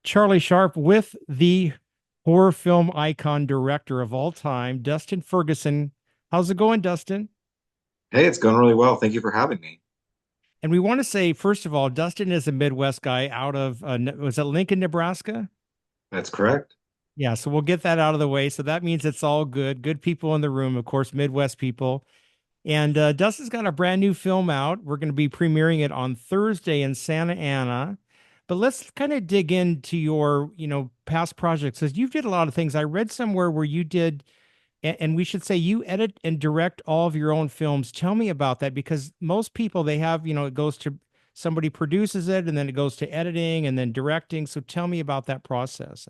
Charlie Sharp with the horror film icon director of all time, Dustin Ferguson. How's it going, Dustin? Hey, it's going really well. Thank you for having me. And we want to say, first of all, Dustin is a Midwest guy out of, was it Lincoln, Nebraska? That's correct. Yeah, so we'll get that out of the way. So that means it's all good. Good people in the room, of course, Midwest people. And Dustin's got a brand new film out. We're going to be premiering it on Thursday in Santa Ana. But let's kind of dig into your, past projects because you did a lot of things. I read somewhere where you did, and we should say you edit and direct all of your own films. Tell me about that because most people they have, it goes to somebody produces it and then it goes to editing and then directing. So tell me about that process.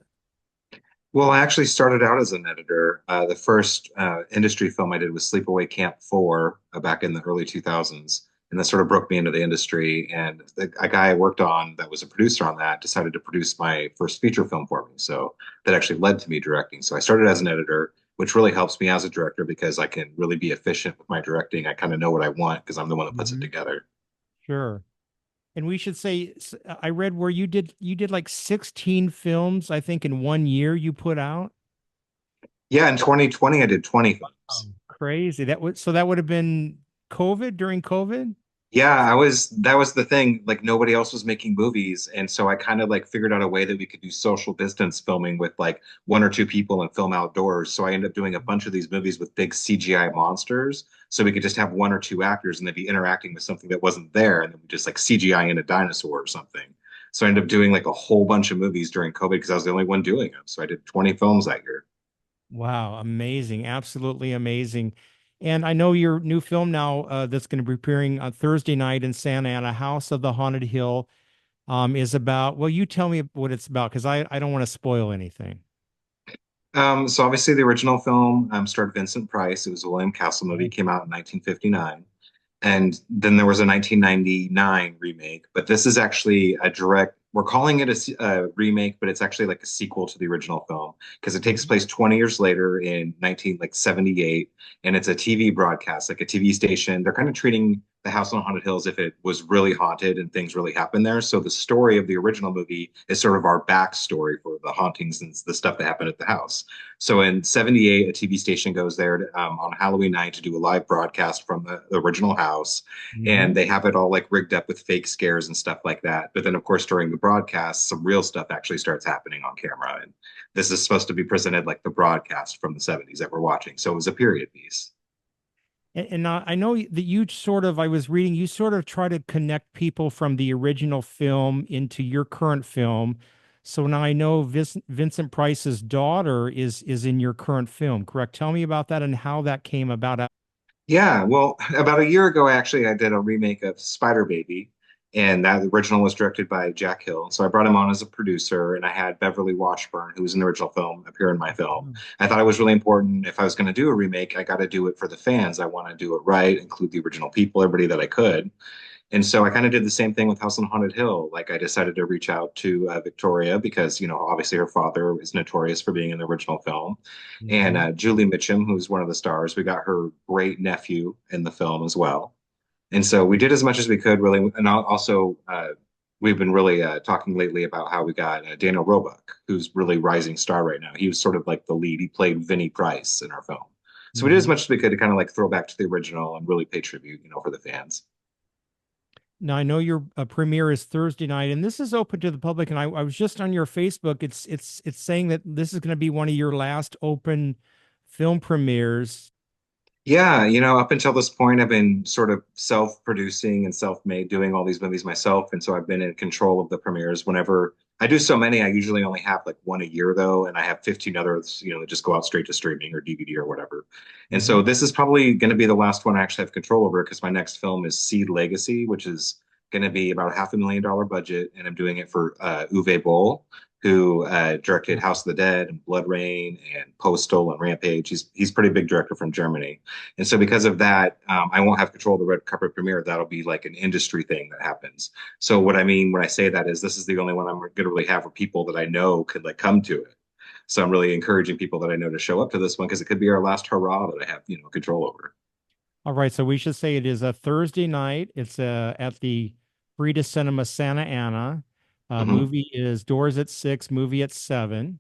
Well, I actually started out as an editor. The first industry film I did was Sleepaway Camp 4 back in the early 2000s. And that sort of broke me into the industry. And a guy I worked on that was a producer on that decided to produce my first feature film for me. So that actually led to me directing. So I started as an editor, which really helps me as a director because I can really be efficient with my directing. I kind of know what I want because I'm the one that puts it Mhm. together. Sure. And we should say, I read where you did like 16 films, I think, in 1 year you put out. Yeah, in 2020, I did 20 Oh, films. crazy. That would have been COVID during COVID. Yeah, that was the thing. Like nobody else was making movies. And so I kind of like figured out a way that we could do social distance filming with like one or two people and film outdoors. So I ended up doing a bunch of these movies with big CGI monsters. So we could just have one or two actors and they'd be interacting with something that wasn't there. And then we just like CGI in a dinosaur or something. So I ended up doing like a whole bunch of movies during COVID because I was the only one doing them. So I did 20 films that year. Wow, amazing. Absolutely amazing. And I know your new film now that's going to be appearing on Thursday night in Santa Ana, House of the Haunted Hill, is about, well, you tell me what it's about because I don't want to spoil anything. So obviously the original film starred Vincent Price. It was a William Castle movie. It Right. came out in 1959. And then there was a 1999 remake, but this is actually a direct, we're calling it a remake, but it's actually like a sequel to the original film because it takes Mhm. place 20 years later in 19 like 78 and it's a TV broadcast, like a TV station. They're kind of treating the house on haunted hill as if it was really haunted and things really happened there. So the story of the original movie is sort of our backstory for the hauntings and the stuff that happened at the house. So in 78, a TV station goes there on Halloween night to do a live broadcast from the original house. And Mhm. they have it all like rigged up with fake scares and stuff like that. But then, of course, during the broadcast, some real stuff actually starts happening on camera. And this is supposed to be presented like the broadcast from the 70s that we're watching. So it was a period piece. And I know that you sort of, I was reading, you sort of try to connect people from the original film into your current film. So now I know Vincent Price's daughter is in your current film, correct? Tell me about that and how that came about. Yeah, well, about a year ago, actually, I did a remake of Spider Baby, and that original was directed by Jack Hill. So I brought him on as a producer, and I had Beverly Washburn, who was in the original film, appear in my film. I thought it was really important. If I was going to do a remake, I got to do it for the fans. I want to do it right, include the original people, everybody that I could. And so I kind of did the same thing with House on Haunted Hill. Like I decided to reach out to Victoria because, obviously her father is notorious for being in the original film. And Mhm. Julie Mitchum, who's one of the stars, we got her great nephew in the film as well. And so we did as much as we could, really. And also, we've been really talking lately about how we got Daniel Roebuck, who's really rising star right now. He was sort of like the lead. He played Vinnie Price in our film. So we did as Mhm. much as we could to kind of like throw back to the original and really pay tribute, for the fans. Now I know your premiere is Thursday night, and this is open to the public. And I was just on your Facebook. It's saying that this is going to be one of your last open film premieres. Yeah, up until this point, I've been sort of self-producing and self-made, doing all these movies myself. And so I've been in control of the premieres. Whenever I do so many, I usually only have like one a year though, and I have 15 others, that just go out straight to streaming or DVD or whatever. And so Mhm. this is probably going to be the last one I actually have control over because my next film is Seed Legacy, which is going to be about $500,000 budget, and I'm doing it for Uwe Boll, who directed House of the Dead and Blood Rain and Postal and Rampage. He's a pretty big director from Germany. And so because of that, I won't have control of the red carpet premiere. That'll be like an industry thing that happens. So what I mean when I say that is this is the only one I'm going to really have for people that I know could like come to it. So I'm really encouraging people that I know to show up to this one because it could be our last hurrah that I have, control over. All right, so we should say it is a Thursday night. It's at the Frida Cinema Santa Ana. Hmm. Movie is doors at 6, movie at 7.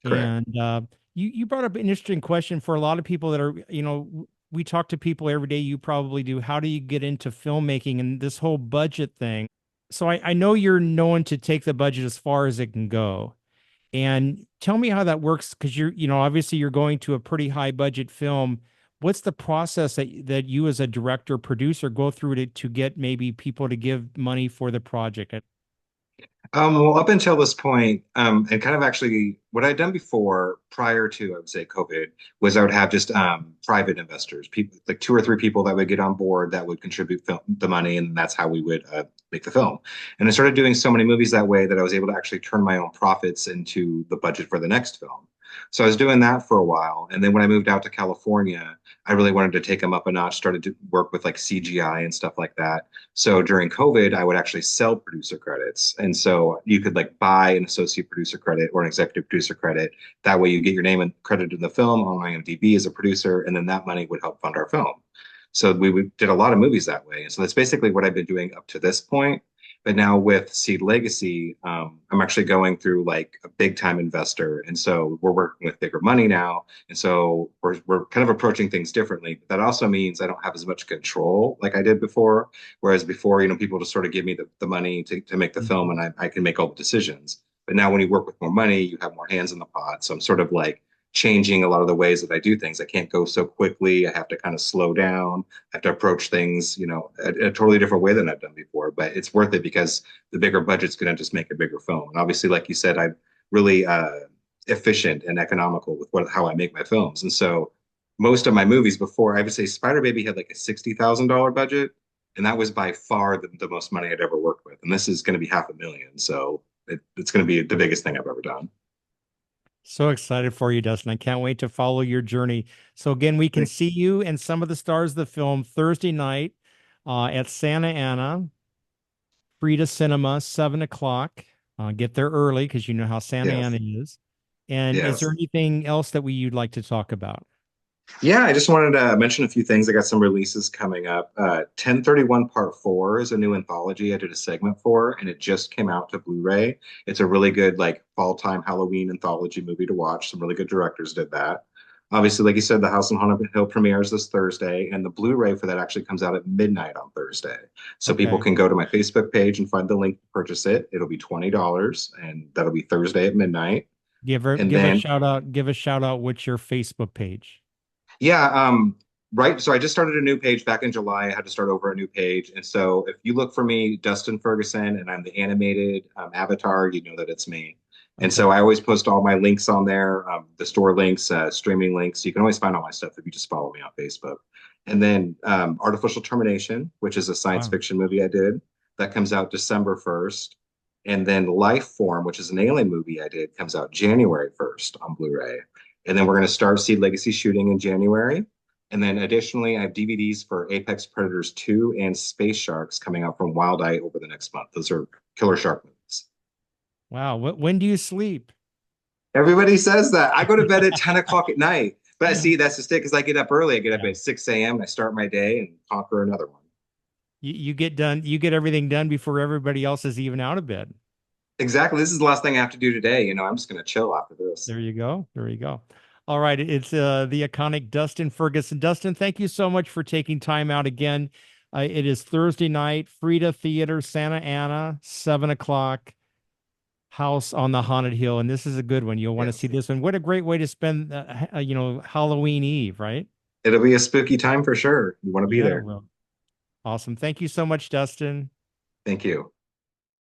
Correct. And you brought up an interesting question for a lot of people that are, we talk to people every day. You probably do. How do you get into filmmaking and this whole budget thing? So I know you're known to take the budget as far as it can go. And tell me how that works because obviously you're going to a pretty high budget film. What's the process that you as a director, producer go through to get maybe people to give money for the project? Well, up until this point, and kind of actually what I'd done before prior to, I would say, COVID, was I would have just private investors, people like two or three people that would get on board that would contribute the money, and that's how we would make the film. And I started doing so many movies that way that I was able to actually turn my own profits into the budget for the next film. So I was doing that for a while, and then when I moved out to California, I really wanted to take them up a notch, started to work with like CGI and stuff like that. So during COVID, I would actually sell producer credits. And so you could like buy an associate producer credit or an executive producer credit. That way you get your name and credited in the film on IMDb as a producer, and then that money would help fund our film. So did a lot of movies that way. And so that's basically what I've been doing up to this point. But now with Seed Legacy, I'm actually going through like a big time investor. And so we're working with bigger money now. And so we're kind of approaching things differently. But that also means I don't have as much control like I did before. Whereas before, people just sort of give me the money to make the film Mhm. and I can make all the decisions. But now when you work with more money, you have more hands in the pot. So I'm sort of like changing a lot of the ways that I do things. I can't go so quickly. I have to kind of slow down. I have to approach things, a totally different way than I've done before. But it's worth it because the bigger budget's going to just make a bigger film. And obviously, like you said, I'm really efficient and economical with how I make my films. And so most of my movies before, I would say Spider Baby had like a $60,000 budget. And that was by far the most money I'd ever worked with. And this is going to be 500,000. So it's going to be the biggest thing I've ever done. So excited for you, Dustin. I can't wait to follow your journey. So again, we can see you and some of the stars of the film Thursday night at Santa Ana, Frida Cinema, 7 o'clock. Get there early because you know how Santa Yes. Ana is. And is there Yes. anything else that you'd like to talk about? Yeah, I just wanted to mention a few things. I got some releases coming up. 1031 Part 4 is a new anthology I did a segment for, and it just came out to Blu-ray. It's a really good, like, fall-time Halloween anthology movie to watch. Some really good directors did that. Obviously, like you said, the House on Haunted Hill premieres this Thursday, and the Blu-ray for that actually comes out at midnight on Thursday. So people Okay. can go to my Facebook page and find the link to purchase it. It'll be $20, and that'll be Thursday at midnight. And Give a then shout out. Give a shout out. What's your Facebook page? Yeah, right. So I just started a new page back in July. I had to start over a new page. And so if you look for me, Dustin Ferguson, and I'm the animated avatar, you know that it's me. And so Okay. I always post all my links on there, the store links, streaming links. You can always find all my stuff if you just follow me on Facebook. And then Artificial Termination, which is a science Wow. fiction movie I did, that comes out December 1st. And then Life Form, which is an alien movie I did, comes out January 1st on Blu-ray. And then we're going to start Seed Legacy shooting in January. And then additionally, I have DVDs for Apex Predators 2 and Space Sharks coming out from Wild Eye over the next month. Those are killer shark movies. Wow. When do you sleep? Everybody says that. I go to bed at 10 o'clock at night. But see, that's just it because I get up early. I get up Yeah. at 6 a.m. and I start my day and conquer another one. You get done, you get everything done before everybody else is even out of bed. Exactly. This is the last thing I have to do today. I'm just going to chill after this. There you go. There you go. All right. It's the iconic Dustin Ferguson. Dustin, thank you so much for taking time out again. It is Thursday night, Frida Theater, Santa Ana, 7 o'clock, House on the Haunted Hill. And this is a good one. You'll want to see Yes. this one. What a great way to spend, Halloween Eve, right? It'll be a spooky time for sure. You want to be Yeah. there. Well, awesome. Thank you so much, Dustin. Thank you.